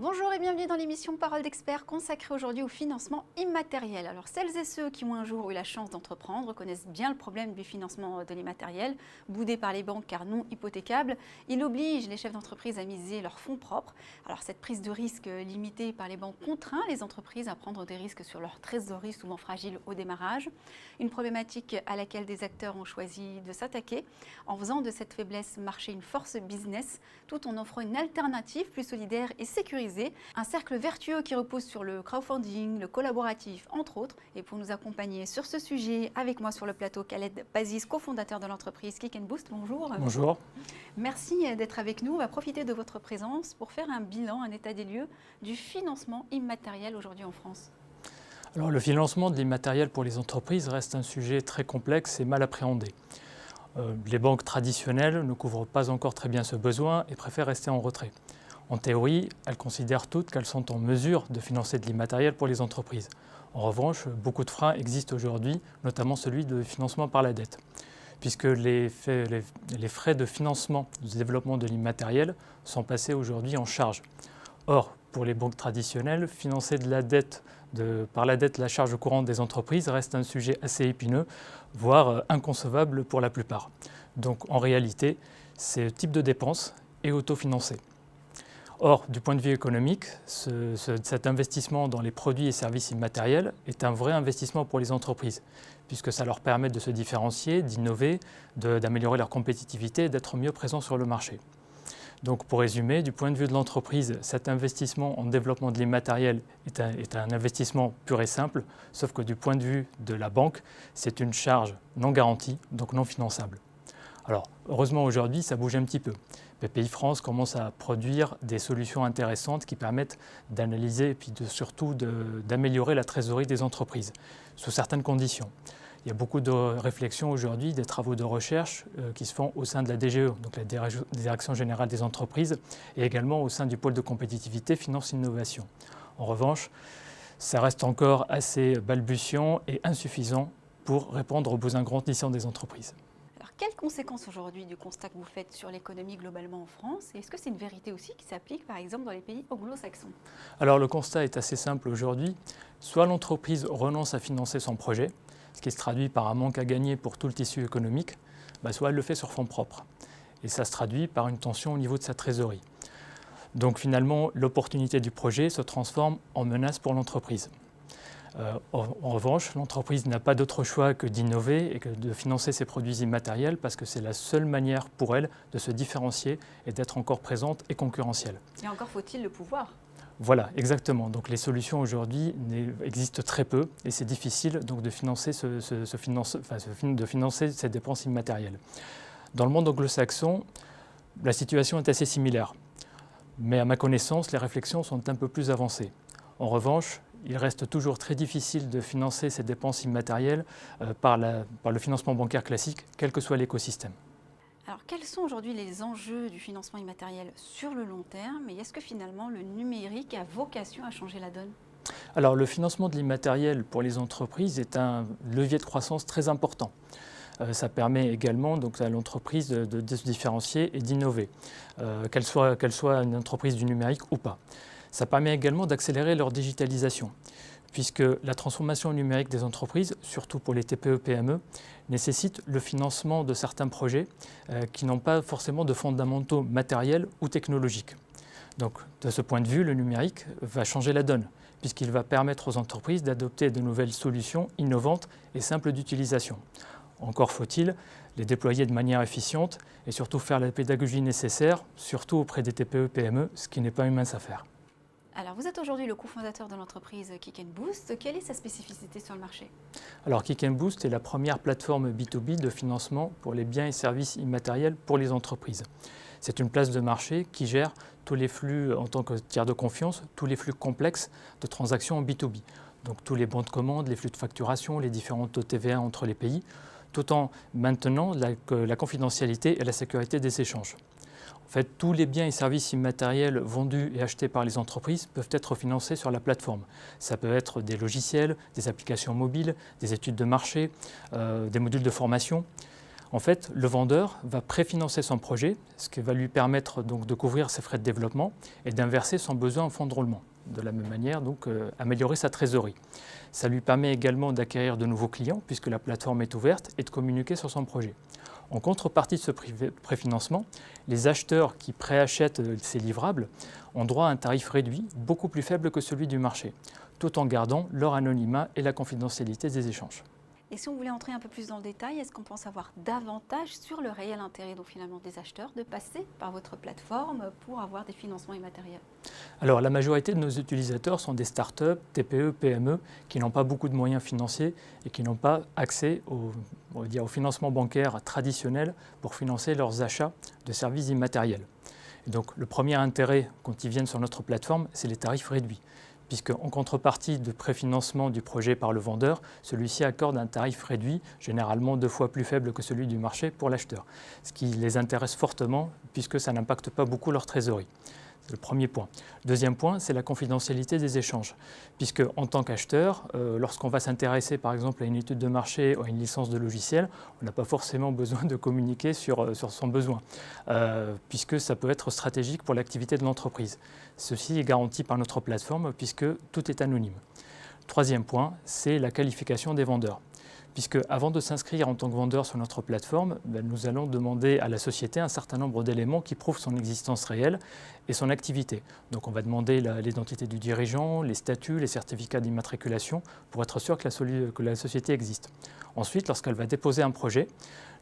Bonjour et bienvenue dans l'émission Parole d'experts consacrée aujourd'hui au financement immatériel. Alors celles et ceux qui ont un jour eu la chance d'entreprendre connaissent bien le problème du financement de l'immatériel, boudé par les banques car non hypothécable. Il oblige les chefs d'entreprise à miser leurs fonds propres. Alors cette prise de risque limitée par les banques contraint les entreprises à prendre des risques sur leur trésorerie souvent fragile au démarrage. Une problématique à laquelle des acteurs ont choisi de s'attaquer en faisant de cette faiblesse marché une force business tout en offrant une alternative plus solidaire et sécurisée. Un cercle vertueux qui repose sur le crowdfunding, le collaboratif, entre autres. Et pour nous accompagner sur ce sujet, avec moi sur le plateau, Khaled Bazis, cofondateur de l'entreprise Kick & Boost. Bonjour. Bonjour. Merci d'être avec nous. On va profiter de votre présence pour faire un bilan, un état des lieux du financement immatériel aujourd'hui en France. Alors, le financement de l'immatériel pour les entreprises reste un sujet très complexe et mal appréhendé. Les banques traditionnelles ne couvrent pas encore très bien ce besoin et préfèrent rester en retrait. En théorie, elles considèrent toutes qu'elles sont en mesure de financer de l'immatériel pour les entreprises. En revanche, beaucoup de freins existent aujourd'hui, notamment celui de financement par la dette, puisque les frais de financement du développement de l'immatériel sont passés aujourd'hui en charge. Or, pour les banques traditionnelles, financer par la dette la charge courante des entreprises reste un sujet assez épineux, voire inconcevable pour la plupart. Donc en réalité, ce type de dépense est autofinancé. Or, du point de vue économique, cet investissement dans les produits et services immatériels est un vrai investissement pour les entreprises, puisque ça leur permet de se différencier, d'innover, d'améliorer leur compétitivité et d'être mieux présents sur le marché. Donc pour résumer, du point de vue de l'entreprise, cet investissement en développement de l'immatériel est un investissement pur et simple, sauf que du point de vue de la banque, c'est une charge non garantie, donc non finançable. Alors heureusement aujourd'hui, ça bouge un petit peu. Bpifrance commence à produire des solutions intéressantes qui permettent d'analyser et puis surtout d'améliorer la trésorerie des entreprises, sous certaines conditions. Il y a beaucoup de réflexions aujourd'hui, des travaux de recherche qui se font au sein de la DGE, donc la Direction Générale des Entreprises, et également au sein du pôle de compétitivité Finance-Innovation. En revanche, ça reste encore assez balbutiant et insuffisant pour répondre aux besoins grandissants des entreprises. Alors, quelles conséquences aujourd'hui du constat que vous faites sur l'économie globalement en France? Et est-ce que c'est une vérité aussi qui s'applique par exemple dans les pays anglo-saxons? Alors le constat est assez simple aujourd'hui. Soit l'entreprise renonce à financer son projet, ce qui se traduit par un manque à gagner pour tout le tissu économique, soit elle le fait sur fonds propres. Et ça se traduit par une tension au niveau de sa trésorerie. Donc finalement, l'opportunité du projet se transforme en menace pour l'entreprise. En revanche, l'entreprise n'a pas d'autre choix que d'innover et que de financer ses produits immatériels parce que c'est la seule manière pour elle de se différencier et d'être encore présente et concurrentielle. Et encore faut-il le pouvoir? Voilà, exactement. Donc les solutions aujourd'hui existent très peu et c'est difficile donc de financer financer ces dépenses immatérielles. Dans le monde anglo-saxon, la situation est assez similaire. Mais à ma connaissance, les réflexions sont un peu plus avancées. En revanche, il reste toujours très difficile de financer ces dépenses immatérielles par le financement bancaire classique, quel que soit l'écosystème. Alors, quels sont aujourd'hui les enjeux du financement immatériel sur le long terme et est-ce que finalement le numérique a vocation à changer la donne? Alors, le financement de l'immatériel pour les entreprises est un levier de croissance très important. Ça permet également donc, à l'entreprise de se différencier et d'innover, qu'elle soit une entreprise du numérique ou pas. Ça permet également d'accélérer leur digitalisation, puisque la transformation numérique des entreprises, surtout pour les TPE-PME, nécessite le financement de certains projets qui n'ont pas forcément de fondamentaux matériels ou technologiques. Donc, de ce point de vue, le numérique va changer la donne, puisqu'il va permettre aux entreprises d'adopter de nouvelles solutions innovantes et simples d'utilisation. Encore faut-il les déployer de manière efficiente et surtout faire la pédagogie nécessaire, surtout auprès des TPE-PME, ce qui n'est pas une mince affaire. Alors, vous êtes aujourd'hui le cofondateur de l'entreprise Kick & Boost. Quelle est sa spécificité sur le marché? Alors, Kick & Boost est la première plateforme B2B de financement pour les biens et services immatériels pour les entreprises. C'est une place de marché qui gère tous les flux, en tant que tiers de confiance, tous les flux complexes de transactions en B2B. Donc, tous les bons de commande, les flux de facturation, les différents taux TVA entre les pays, tout en maintenant la confidentialité et la sécurité des échanges. En fait, tous les biens et services immatériels vendus et achetés par les entreprises peuvent être financés sur la plateforme. Ça peut être des logiciels, des applications mobiles, des études de marché, des modules de formation. En fait, le vendeur va préfinancer son projet, ce qui va lui permettre donc de couvrir ses frais de développement et d'inverser son besoin en fonds de roulement. De la même manière, donc, améliorer sa trésorerie. Ça lui permet également d'acquérir de nouveaux clients puisque la plateforme est ouverte et de communiquer sur son projet. En contrepartie de ce préfinancement, les acheteurs qui préachètent ces livrables ont droit à un tarif réduit beaucoup plus faible que celui du marché, tout en gardant leur anonymat et la confidentialité des échanges. Et si on voulait entrer un peu plus dans le détail, est-ce qu'on pense avoir davantage sur le réel intérêt donc finalement des acheteurs de passer par votre plateforme pour avoir des financements immatériels? Alors la majorité de nos utilisateurs sont des startups, TPE, PME qui n'ont pas beaucoup de moyens financiers et qui n'ont pas accès au financement bancaire traditionnel pour financer leurs achats de services immatériels. Et donc le premier intérêt quand ils viennent sur notre plateforme, c'est les tarifs réduits, puisque en contrepartie de préfinancement du projet par le vendeur, celui-ci accorde un tarif réduit, généralement 2 fois plus faible que celui du marché pour l'acheteur, ce qui les intéresse fortement puisque ça n'impacte pas beaucoup leur trésorerie. C'est le premier point. Deuxième point, c'est la confidentialité des échanges, puisque en tant qu'acheteur, lorsqu'on va s'intéresser par exemple à une étude de marché ou à une licence de logiciel, on n'a pas forcément besoin de communiquer sur son besoin, puisque ça peut être stratégique pour l'activité de l'entreprise. Ceci est garanti par notre plateforme puisque tout est anonyme. Troisième point, c'est la qualification des vendeurs. Puisque avant de s'inscrire en tant que vendeur sur notre plateforme, nous allons demander à la société un certain nombre d'éléments qui prouvent son existence réelle et son activité. Donc on va demander l'identité du dirigeant, les statuts, les certificats d'immatriculation pour être sûr que la société existe. Ensuite, lorsqu'elle va déposer un projet,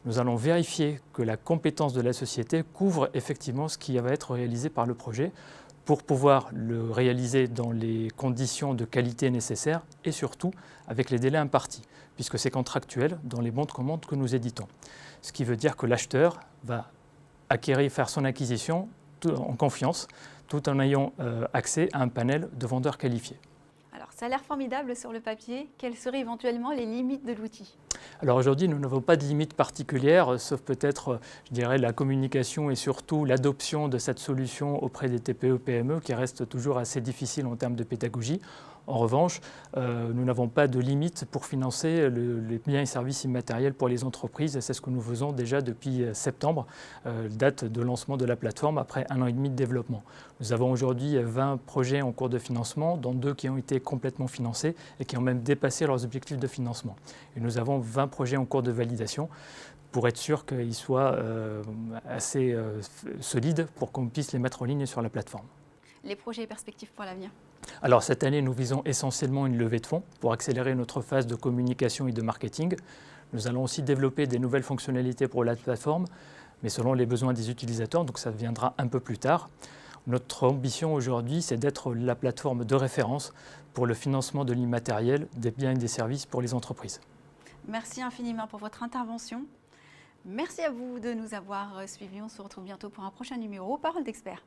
nous allons vérifier que la compétence de la société couvre effectivement ce qui va être réalisé par le projet pour pouvoir le réaliser dans les conditions de qualité nécessaires et surtout avec les délais impartis, puisque c'est contractuel dans les bons de commande que nous éditons. Ce qui veut dire que l'acheteur va faire son acquisition en confiance, tout en ayant accès à un panel de vendeurs qualifiés. Alors ça a l'air formidable sur le papier. Quelles seraient éventuellement les limites de l'outil? Alors aujourd'hui, nous n'avons pas de limite particulière, sauf peut-être, je dirais, la communication et surtout l'adoption de cette solution auprès des TPE-PME qui reste toujours assez difficile en termes de pédagogie. En revanche, nous n'avons pas de limite pour financer les biens et services immatériels pour les entreprises. Et c'est ce que nous faisons déjà depuis septembre, date de lancement de la plateforme après 1 an et demi de développement. Nous avons aujourd'hui 20 projets en cours de financement, dont 2 qui ont été complètement financés et qui ont même dépassé leurs objectifs de financement. Et nous avons 20 projets en cours de validation pour être sûr qu'ils soient assez solides pour qu'on puisse les mettre en ligne sur la plateforme. Les projets et perspectives pour l'avenir? Alors cette année, nous visons essentiellement une levée de fonds pour accélérer notre phase de communication et de marketing. Nous allons aussi développer des nouvelles fonctionnalités pour la plateforme, mais selon les besoins des utilisateurs, donc ça viendra un peu plus tard. Notre ambition aujourd'hui, c'est d'être la plateforme de référence pour le financement de l'immatériel, des biens et des services pour les entreprises. Merci infiniment pour votre intervention. Merci à vous de nous avoir suivis. On se retrouve bientôt pour un prochain numéro Parole d'expert.